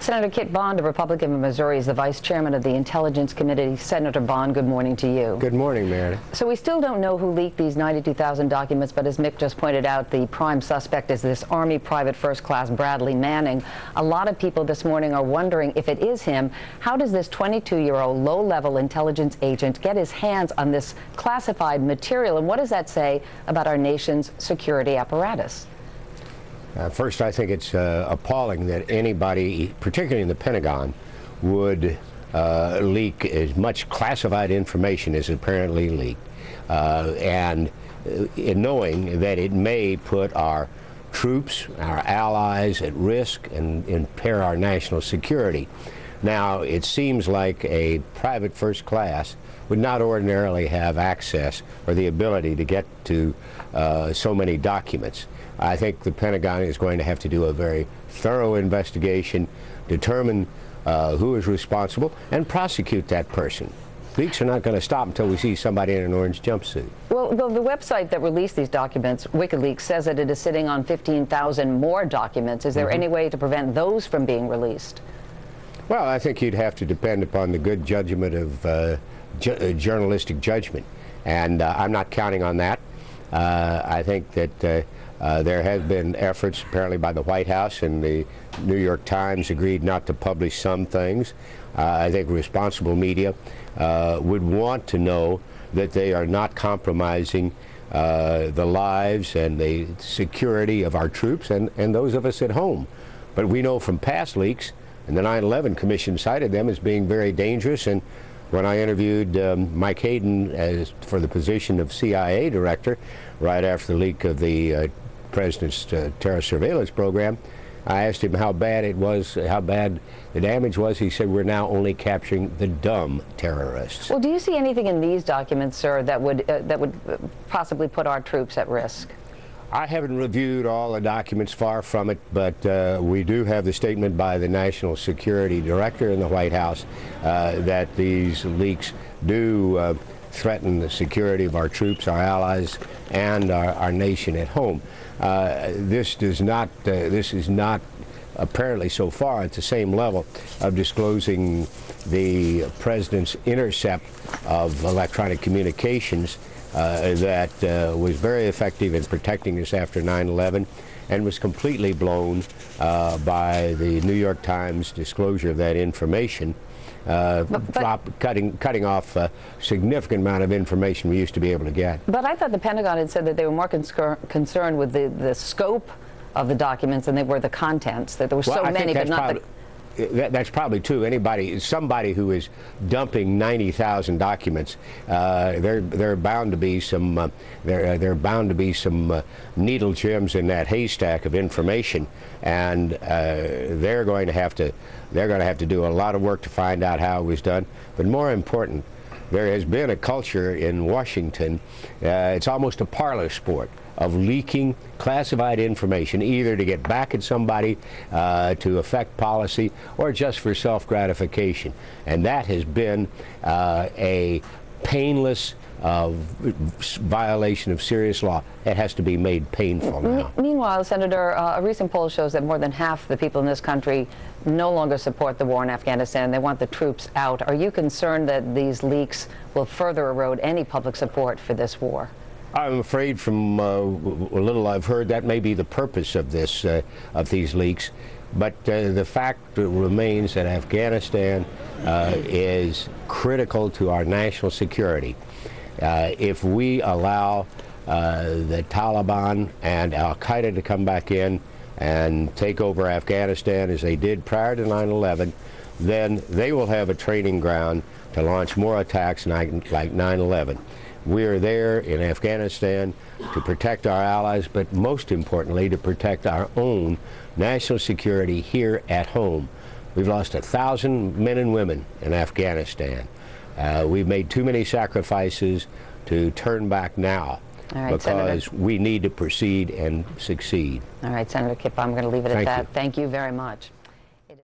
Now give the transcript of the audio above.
Senator Kit Bond, a Republican from Missouri, is the vice chairman of the Intelligence Committee. Senator Bond, good morning to you. Good morning, Meredith. So we still don't know who leaked these 92,000 documents, but as Mick just pointed out, the prime suspect is this Army Private First Class Bradley Manning. A lot of people this morning are wondering if it is him. How does this 22-year-old low-level intelligence agent get his hands on this classified material, and what does that say about our nation's security apparatus? First, I think it's appalling that anybody, particularly in the Pentagon, would leak as much classified information as apparently leaked, and in knowing that it may put our troops, our allies at risk and impair our national security. Now, it seems like a private first class would not ordinarily have access or the ability to get to so many documents. I think the Pentagon is going to have to do a very thorough investigation, determine who is responsible, and prosecute that person. Leaks are not going to stop until we see somebody in an orange jumpsuit. Well, the website that released these documents, WikiLeaks, says that it is sitting on 15,000 more documents. Is there any way to prevent those from being released? Well, I think you'd have to depend upon the good judgment of journalistic judgment, and I'm not counting on that. I think that there has been efforts apparently by the White House, and the New York Times agreed not to publish some things. I think responsible media would want to know that they are not compromising the lives and the security of our troops and those of us at home. But we know from past leaks, and the 9/11 Commission cited them as being very dangerous. And when I interviewed Mike Hayden for the position of CIA director right after the leak of the President's terror surveillance program, I asked him how bad it was, how bad the damage was. He said, we're now only capturing the dumb terrorists. Well, do you see anything in these documents, sir, that would possibly put our troops at risk? I haven't reviewed all the documents, far from it, but we do have the statement by the National Security Director in the White House that these leaks do threaten the security of our troops, our allies, and our nation at home. This is not apparently so far at the same level of disclosing the President's intercept of electronic communications that was very effective in protecting us after 9/11 and was completely blown by the New York Times disclosure of that information, cutting off a significant amount of information we used to be able to get. But I thought the Pentagon had said that they were more concerned with the scope of the documents than they were the contents, that there were so many, but not the... That's probably true. Somebody who is dumping 90,000 documents, there are bound to be some needle gems in that haystack of information, and they're going to have to do a lot of work to find out how it was done. But more important, there has been a culture in Washington. It's almost a parlor sport of leaking classified information, either to get back at somebody, to affect policy, or just for self-gratification. And that has been a painless violation of serious law. It has to be made painful now. Meanwhile, Senator, a recent poll shows that more than half the people in this country no longer support the war in Afghanistan. They want the troops out. Are you concerned that these leaks will further erode any public support for this war? I'm afraid, from a little I've heard, that may be the purpose of these leaks. But the fact remains that Afghanistan is critical to our national security. If we allow the Taliban and Al-Qaeda to come back in and take over Afghanistan as they did prior to 9/11, then they will have a training ground to launch more attacks like 9/11. We are there in Afghanistan to protect our allies, but most importantly, to protect our own national security here at home. We've lost 1,000 men and women in Afghanistan. We've made too many sacrifices to turn back now, because Senator, we need to proceed and succeed. All right, Senator Kip, I'm going to leave it at that. You. Thank you very much.